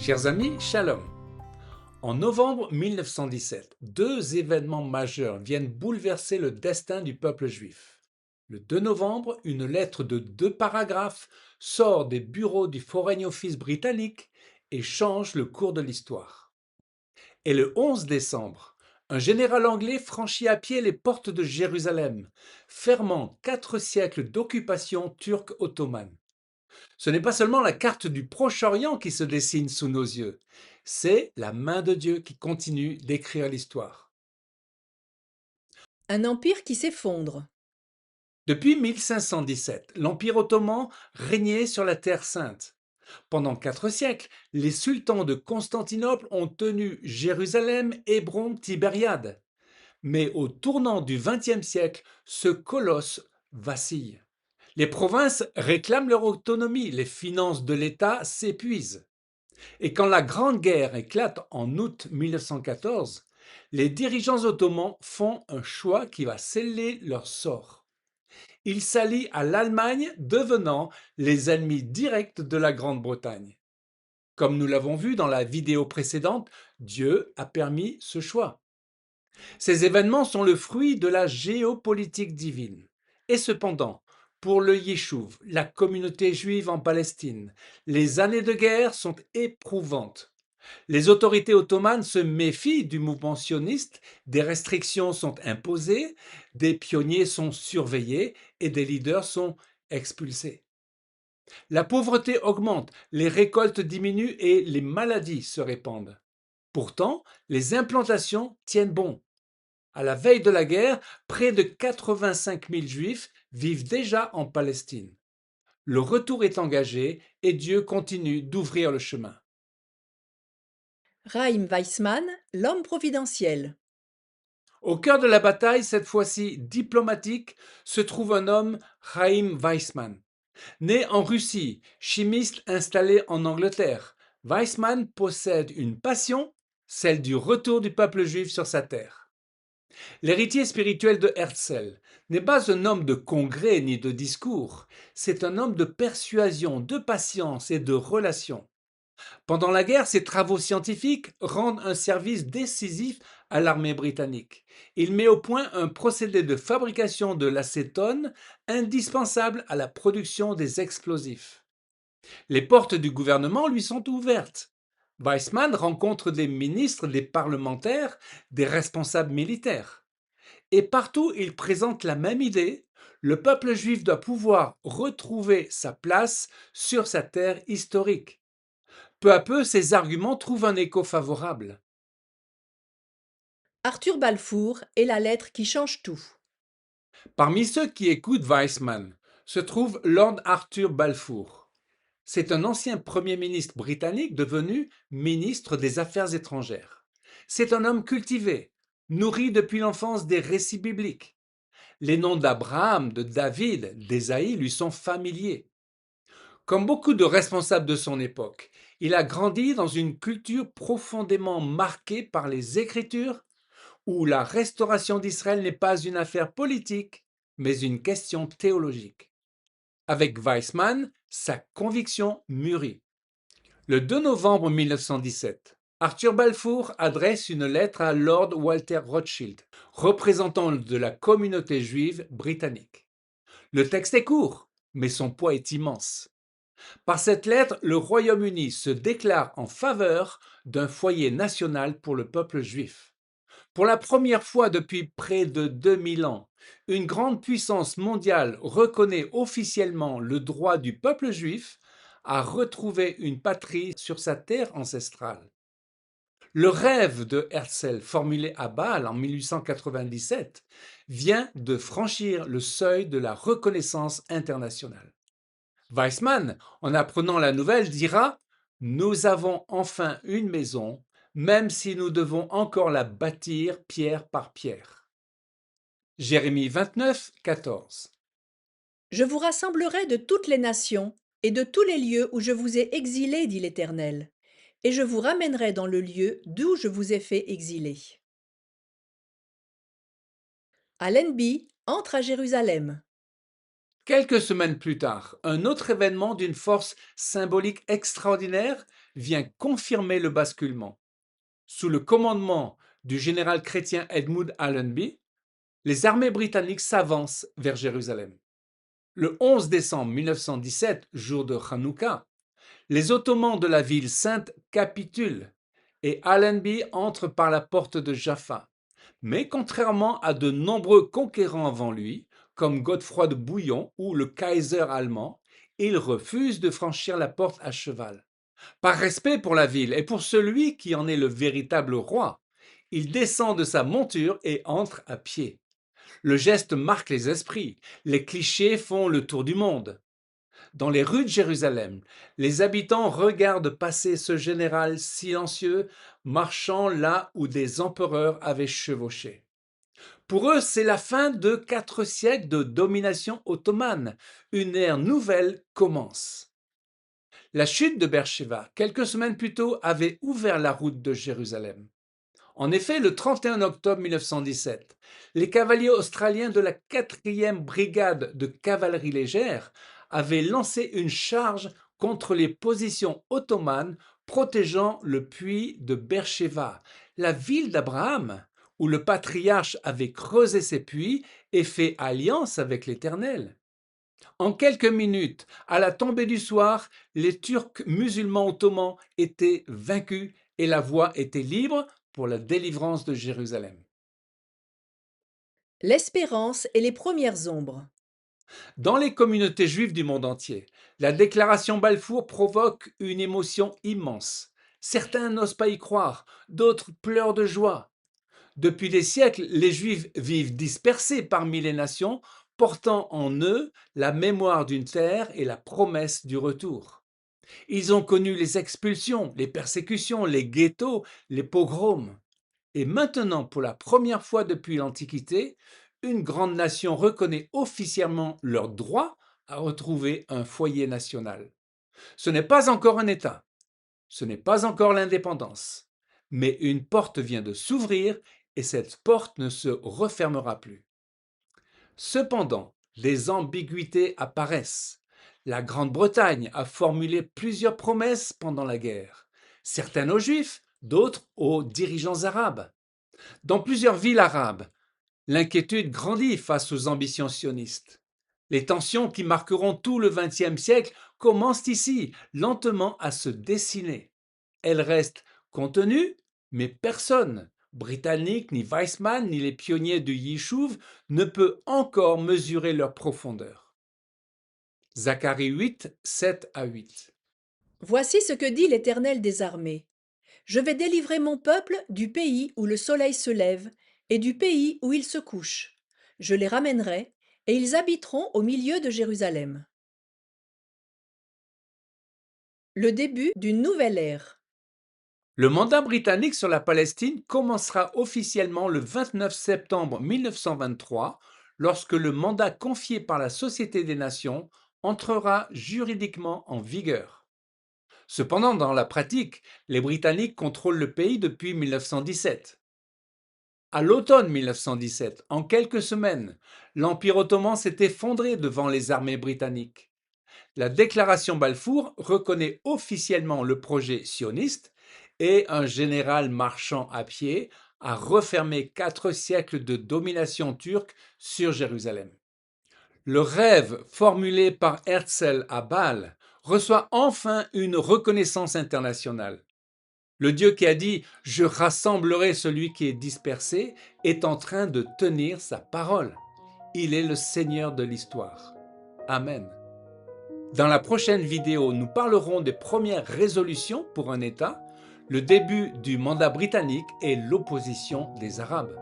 Chers amis, shalom. En novembre 1917, deux événements majeurs viennent bouleverser le destin du peuple juif. Le 2 novembre, une lettre de 2 paragraphes sort des bureaux du Foreign Office britannique et change le cours de l'histoire. Et le 11 décembre, un général anglais franchit à pied les portes de Jérusalem, fermant 4 siècles d'occupation turque ottomane. Ce n'est pas seulement la carte du Proche-Orient qui se dessine sous nos yeux, c'est la main de Dieu qui continue d'écrire l'histoire. Un empire qui s'effondre. Depuis 1517, l'Empire ottoman régnait sur la Terre sainte. Pendant 4 siècles, les sultans de Constantinople ont tenu Jérusalem, Hébron, Tibériade. Mais au tournant du XXe siècle, ce colosse vacille. Les provinces réclament leur autonomie, les finances de l'État s'épuisent. Et quand la Grande Guerre éclate en août 1914, les dirigeants ottomans font un choix qui va sceller leur sort. Ils s'allient à l'Allemagne, devenant les ennemis directs de la Grande-Bretagne. Comme nous l'avons vu dans la vidéo précédente, Dieu a permis ce choix. Ces événements sont le fruit de la géopolitique divine. Et cependant, pour le Yishuv, la communauté juive en Palestine, les années de guerre sont éprouvantes. Les autorités ottomanes se méfient du mouvement sioniste, des restrictions sont imposées, des pionniers sont surveillés et des leaders sont expulsés. La pauvreté augmente, les récoltes diminuent et les maladies se répandent. Pourtant, les implantations tiennent bon. À la veille de la guerre, près de 85 000 Juifs vivent déjà en Palestine. Le retour est engagé et Dieu continue d'ouvrir le chemin. Chaim Weizmann, l'homme providentiel. Au cœur de la bataille, cette fois-ci diplomatique, se trouve un homme, Chaim Weizmann. Né en Russie, chimiste installé en Angleterre, Weizmann possède une passion, celle du retour du peuple juif sur sa terre. L'héritier spirituel de Herzl n'est pas un homme de congrès ni de discours, c'est un homme de persuasion, de patience et de relations. Pendant la guerre, ses travaux scientifiques rendent un service décisif à l'armée britannique. Il met au point un procédé de fabrication de l'acétone indispensable à la production des explosifs. Les portes du gouvernement lui sont ouvertes. Weizmann rencontre des ministres, des parlementaires, des responsables militaires. Et partout, il présente la même idée. Le peuple juif doit pouvoir retrouver sa place sur sa terre historique. Peu à peu, ces arguments trouvent un écho favorable. Arthur Balfour et la lettre qui change tout. Parmi ceux qui écoutent Weizmann se trouve Lord Arthur Balfour. C'est un ancien Premier ministre britannique devenu ministre des Affaires étrangères. C'est un homme cultivé, nourri depuis l'enfance des récits bibliques. Les noms d'Abraham, de David, d'Ésaïe lui sont familiers. Comme beaucoup de responsables de son époque, il a grandi dans une culture profondément marquée par les Écritures où la restauration d'Israël n'est pas une affaire politique, mais une question théologique. Avec Weizmann, sa conviction mûrit. Le 2 novembre 1917, Arthur Balfour adresse une lettre à Lord Walter Rothschild, représentant de la communauté juive britannique. Le texte est court, mais son poids est immense. Par cette lettre, le Royaume-Uni se déclare en faveur d'un foyer national pour le peuple juif. Pour la première fois depuis près de 2000 ans, une grande puissance mondiale reconnaît officiellement le droit du peuple juif à retrouver une patrie sur sa terre ancestrale. Le rêve de Herzl, formulé à Bâle en 1897, vient de franchir le seuil de la reconnaissance internationale. Weizmann, en apprenant la nouvelle, dira: Nous avons enfin une maison, même si nous devons encore la bâtir pierre par pierre. Jérémie 29, 14. Je vous rassemblerai de toutes les nations et de tous les lieux où je vous ai exilés, dit l'Éternel, et je vous ramènerai dans le lieu d'où je vous ai fait exiler. Allenby entre à Jérusalem. Quelques semaines plus tard, un autre événement d'une force symbolique extraordinaire vient confirmer le basculement. Sous le commandement du général chrétien Edmund Allenby, les armées britanniques s'avancent vers Jérusalem. Le 11 décembre 1917, jour de Hanouka, les Ottomans de la ville sainte capitulent et Allenby entre par la porte de Jaffa. Mais contrairement à de nombreux conquérants avant lui, comme Godefroy de Bouillon ou le Kaiser allemand, il refuse de franchir la porte à cheval. Par respect pour la ville et pour celui qui en est le véritable roi, il descend de sa monture et entre à pied. Le geste marque les esprits, les clichés font le tour du monde. Dans les rues de Jérusalem, les habitants regardent passer ce général silencieux marchant là où des empereurs avaient chevauché. Pour eux, c'est la fin de 4 siècles de domination ottomane. Une ère nouvelle commence. La chute de Beersheba, quelques semaines plus tôt, avait ouvert la route de Jérusalem. En effet, le 31 octobre 1917, les cavaliers australiens de la 4e brigade de cavalerie légère avaient lancé une charge contre les positions ottomanes protégeant le puits de Beersheba, la ville d'Abraham, où le patriarche avait creusé ses puits et fait alliance avec l'Éternel. En quelques minutes, à la tombée du soir, les Turcs musulmans ottomans étaient vaincus et la voie était libre pour la délivrance de Jérusalem. L'espérance et les premières ombres. Dans les communautés juives du monde entier, la déclaration Balfour provoque une émotion immense. Certains n'osent pas y croire, d'autres pleurent de joie. Depuis des siècles, les Juifs vivent dispersés parmi les nations, portant en eux la mémoire d'une terre et la promesse du retour. Ils ont connu les expulsions, les persécutions, les ghettos, les pogroms. Et maintenant, pour la première fois depuis l'Antiquité, une grande nation reconnaît officiellement leur droit à retrouver un foyer national. Ce n'est pas encore un État, ce n'est pas encore l'indépendance, mais une porte vient de s'ouvrir et cette porte ne se refermera plus. Cependant, des ambiguïtés apparaissent. La Grande-Bretagne a formulé plusieurs promesses pendant la guerre, certaines aux Juifs, d'autres aux dirigeants arabes. Dans plusieurs villes arabes, l'inquiétude grandit face aux ambitions sionistes. Les tensions qui marqueront tout le XXe siècle commencent ici, lentement à se dessiner. Elles restent contenues, mais personne, Britannique, ni Weizmann, ni les pionniers du Yishuv, ne peut encore mesurer leur profondeur. Zacharie 8, 7 à 8. Voici ce que dit l'Éternel des armées. Je vais délivrer mon peuple du pays où le soleil se lève et du pays où il se couche. Je les ramènerai et ils habiteront au milieu de Jérusalem. Le début d'une nouvelle ère. Le mandat britannique sur la Palestine commencera officiellement le 29 septembre 1923, lorsque le mandat confié par la Société des Nations entrera juridiquement en vigueur. Cependant, dans la pratique, les Britanniques contrôlent le pays depuis 1917. À l'automne 1917, en quelques semaines, l'Empire ottoman s'est effondré devant les armées britanniques. La déclaration Balfour reconnaît officiellement le projet sioniste et un général marchant à pied a refermé 4 siècles de domination turque sur Jérusalem. Le rêve formulé par Herzl à Bâle reçoit enfin une reconnaissance internationale. Le Dieu qui a dit « Je rassemblerai celui qui est dispersé » est en train de tenir sa parole. Il est le Seigneur de l'histoire. Amen. Dans la prochaine vidéo, nous parlerons des premières résolutions pour un État, le début du mandat britannique et l'opposition des Arabes.